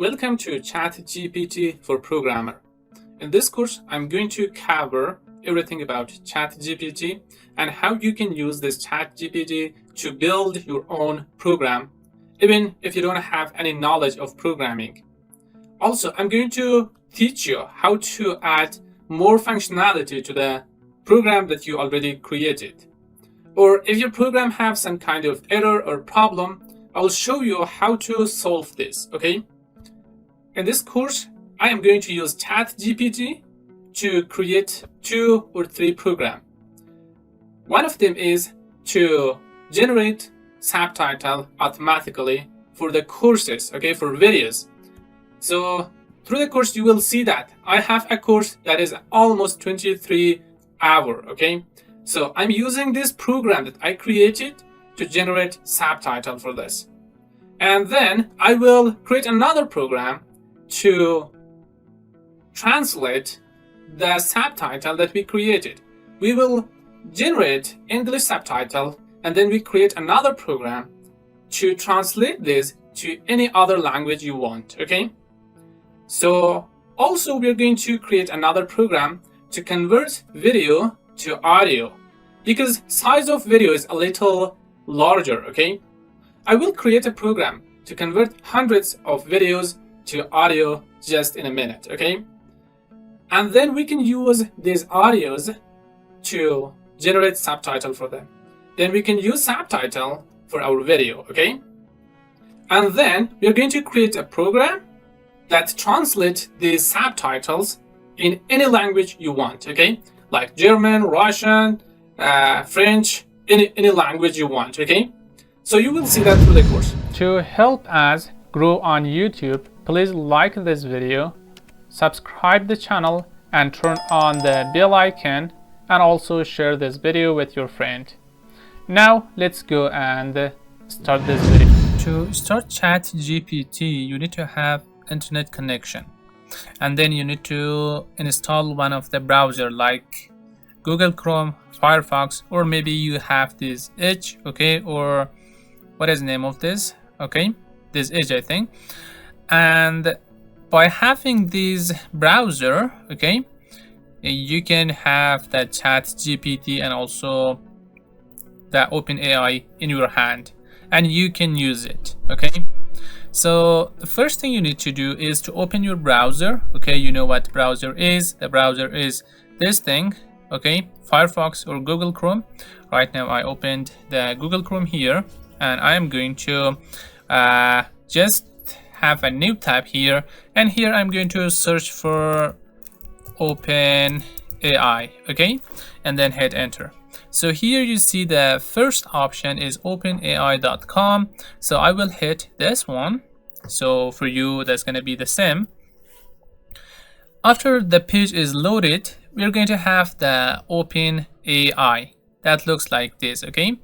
Welcome to ChatGPT for Programmer. In this course, I'm going to cover everything about ChatGPT and how you can use this ChatGPT to build your own program, even if you don't have any knowledge of programming. Also, I'm going to teach you how to add more functionality to the program that you already created. Or if your program has some kind of error or problem, I'll show you how to solve this, okay? In this course, I am going to use ChatGPT to create 2 or 3 programs. One of them is to generate subtitle automatically for the courses, okay, for videos. So through the course, you will see that I have a course that is almost 23 hours, okay? So I'm using this program that I created to generate subtitle for this. And then I will create another program to translate the subtitle that we created. We will generate English subtitle and then we create another program to translate this to any other language you want, okay? So also we're going to create another program to convert video to audio because size of video is a little larger, okay? I will create a program to convert hundreds of videos to audio just in a minute, okay? And then we can use these audios to generate subtitle for them. Then we can use subtitle for our video, okay? And then we're going to create a program that translates these subtitles in any language you want, okay? Like German, Russian, French, any language you want, okay? So you will see that through the course. To help us grow on YouTube, please like this video, subscribe the channel, and turn on the bell icon, and also share this video with your friend. Now let's go and start this video. To start ChatGPT, you need to have internet connection, and then you need to install one of the browser like Google Chrome, Firefox, or maybe you have this Edge, okay, or what is the name of this? Okay, this Edge, I think. And by having this browser, okay, you can have the ChatGPT and also the OpenAI in your hand, and you can use it, okay? So the first thing you need to do is to open your browser, okay? You know what browser is. The browser is this thing, okay? Firefox or Google Chrome. Right now I opened the Google Chrome here, and I am going to just have a new tab here, and here I'm going to search for OpenAI, okay, and then hit enter. So here you see the first option is openai.com, so I will hit this one. So for you that's going to be the same. After the page is loaded, we're going to have the OpenAI that looks like this, okay?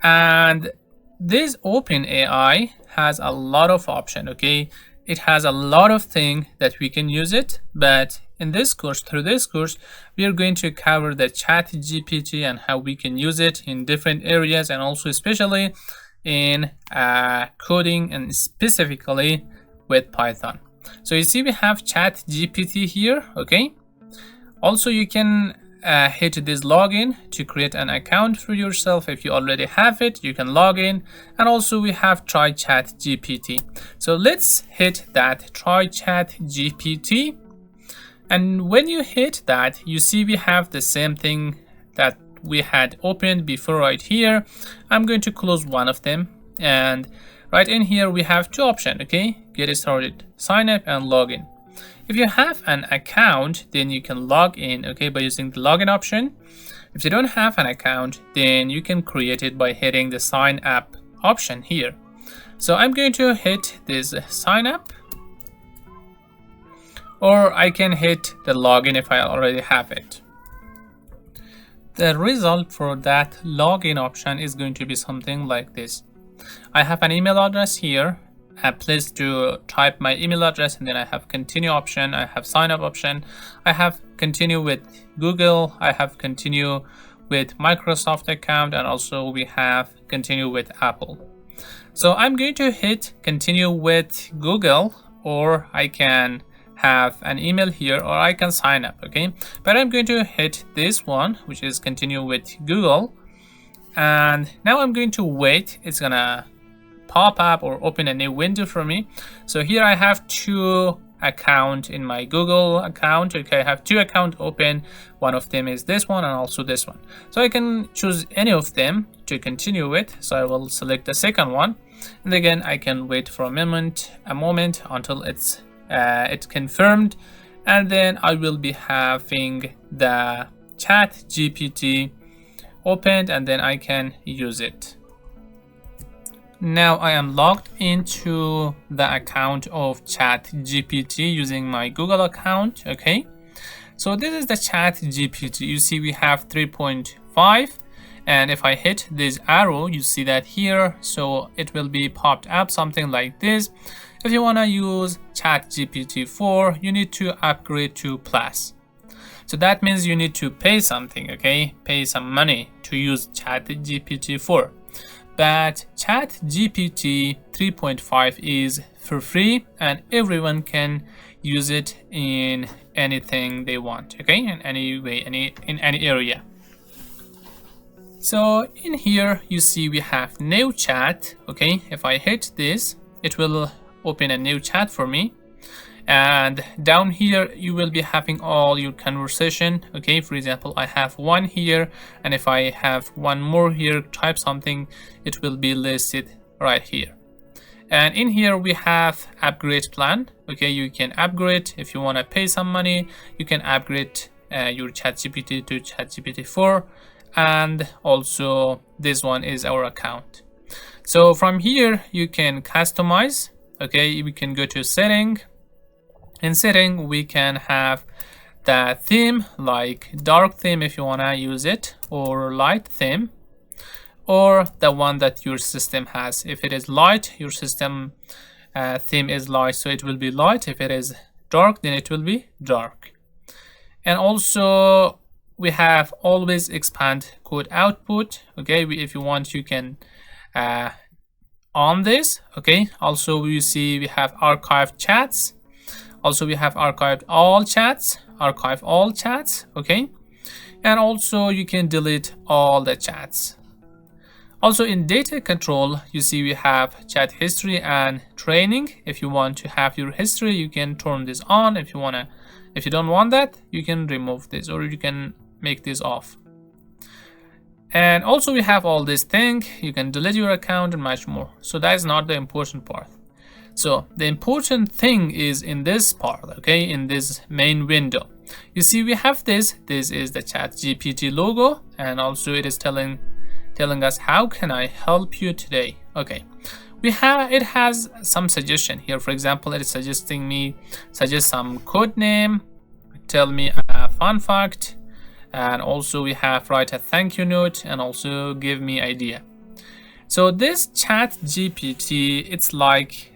And this OpenAI has a lot of options, okay? It has a lot of things that we can use it, but in this course, through this course, we are going to cover the ChatGPT and how we can use it in different areas, and also especially in coding and specifically with Python. So you see we have ChatGPT here, okay? Also you can hit this login to create an account for yourself. If you already have it, you can log in. And also we have try ChatGPT. So let's hit that try ChatGPT. And when you hit that, you see we have the same thing that we had opened before right here. I'm going to close one of them, and right in here we have 2 options, okay? Get started, sign up, and login. If you have an account, then you can log in, okay, by using the login option. If you don't have an account, then you can create it by hitting the sign up option here. So I'm going to hit this sign up, or I can hit the login if I already have it. The result for that login option is going to be something like this. I have an email address here. Please do type my email address, and then I have continue option, I have sign up option, I have continue with Google, I have continue with Microsoft account, and also we have continue with Apple. So I'm going to hit continue with Google or I can have an email here, or I can sign up. Okay, but I'm going to hit this one, which is continue with Google, and now I'm going to wait. It's gonna pop up or open a new window for me. So here I have two account in my Google account. Okay, I have two accounts open. One of them is this one and also this one. So I can choose any of them to continue with. So I will select the second one, and again I can wait for a moment until it's confirmed, and then I will be having the ChatGPT opened, and then I can use it. Now I am logged into the account of ChatGPT using my Google account. Okay, so this is the ChatGPT. You see we have 3.5, and if I hit this arrow, you see that here, so it will be popped up something like this. If you want to use ChatGPT 4, you need to upgrade to Plus. So that means you need to pay something, okay? Pay some money to use ChatGPT 4. But ChatGPT 3.5 is for free, and everyone can use it in anything they want, okay? In any way, in any area. So in here, you see we have new chat, okay? If I hit this, it will open a new chat for me. And down here you will be having all your conversation. Okay, for example, I have one here, and if I have one more here, type something, it will be listed right here. And in here we have upgrade plan. Okay, you can upgrade. If you want to pay some money, you can upgrade your ChatGPT to ChatGPT 4, and also this one is our account. So from here you can customize. Okay, we can go to setting. In setting, we can have the theme, like dark theme if you want to use it, or light theme, or the one that your system has. If it is light, your system theme is light, so it will be light. If it is dark, then it will be dark. And also we have always expand code output. Okay, if you want, you can on this. Okay, also we see we have archived chats. Also we have archived all chats, archive all chats, okay? And also you can delete all the chats. Also in data control, you see we have chat history and training. If you want to have your history, you can turn this on. If you don't want that, you can remove this, or you can make this off. And also we have all this thing. You can delete your account and much more. So that is not the important part. So the important thing is in this part, okay, in this main window. You see we have this is the ChatGPT logo, and also it is telling us how can I help you today. Okay, it has some suggestion here. For example, it is suggest some code name, tell me a fun fact, and also we have write a thank you note, and also give me idea. So this ChatGPT, it's like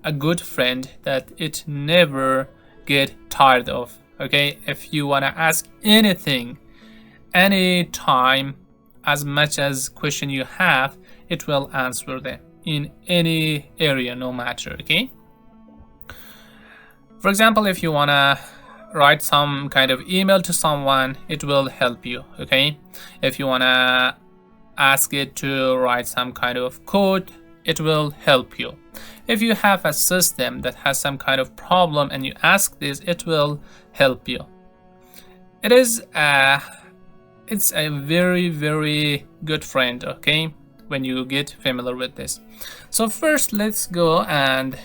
a good friend that it never get tired of. Okay, if you want to ask anything, anytime, as much as question you have, it will answer them in any area, no matter. Okay, for example, if you want to write some kind of email to someone, it will help you. Okay, if you want to ask it to write some kind of code, it will help you. If you have a system that has some kind of problem and you ask this, it will help you. It's a very, very good friend, okay, when you get familiar with this. So first, let's go and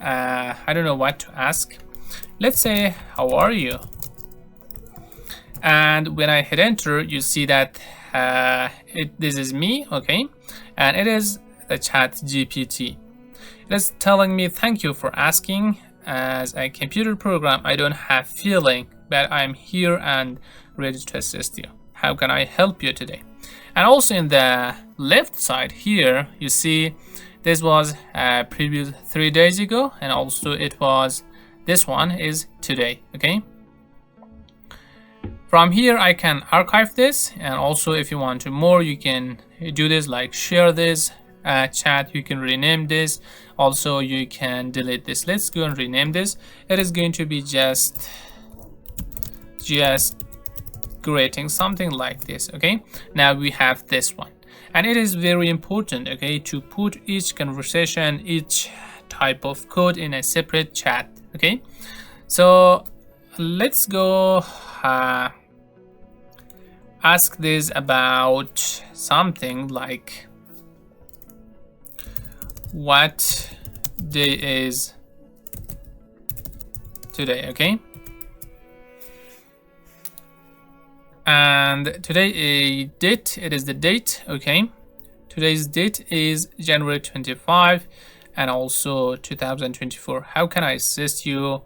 I don't know what to ask. Let's say, how are you? And when I hit enter, you see that this is me, okay, and it is the ChatGPT. It is telling me, thank you for asking. As a computer program, I don't have feeling, but I'm here and ready to assist you. How can I help you today? And also in the left side here, you see this was previous 3 days ago, and also it was, this one is today, okay? From here, I can archive this, and also if you want to more, you can do this, like share this, chat. You can rename this. Also, you can delete this. Let's go and rename this. It is going to be just creating something like this. Okay, now we have this one, and it is very important, okay, to put each conversation, each type of code in a separate chat. Okay, so let's go ask this about something like what day is today. Okay, and today a date, it is the date. Okay, today's date is January 25 and also 2024. How can I assist you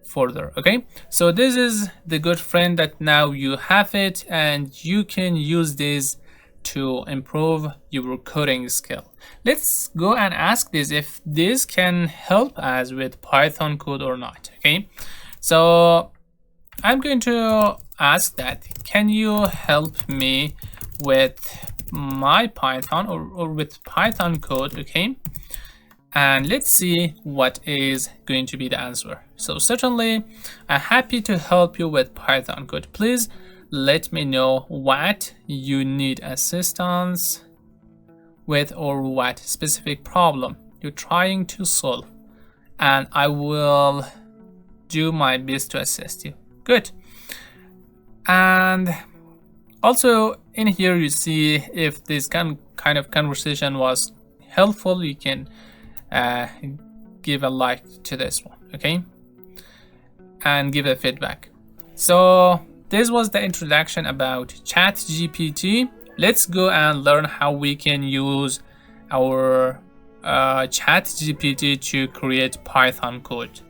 further? Okay, so this is the good friend that now you have it, and you can use this to improve your coding skill. Let's go and ask this if this can help us with Python code or not. Okay, so I'm going to ask that, can you help me with my Python or with Python code? Okay, and let's see what is going to be the answer. So certainly I'm happy to help you with Python code. Please let me know what you need assistance with or what specific problem you're trying to solve, and I will do my best to assist you. Good. And also in here you see if this kind of conversation was helpful, you can give a like to this one, okay, and give a feedback. So this was the introduction about ChatGPT. Let's go and learn how we can use our ChatGPT to create Python code.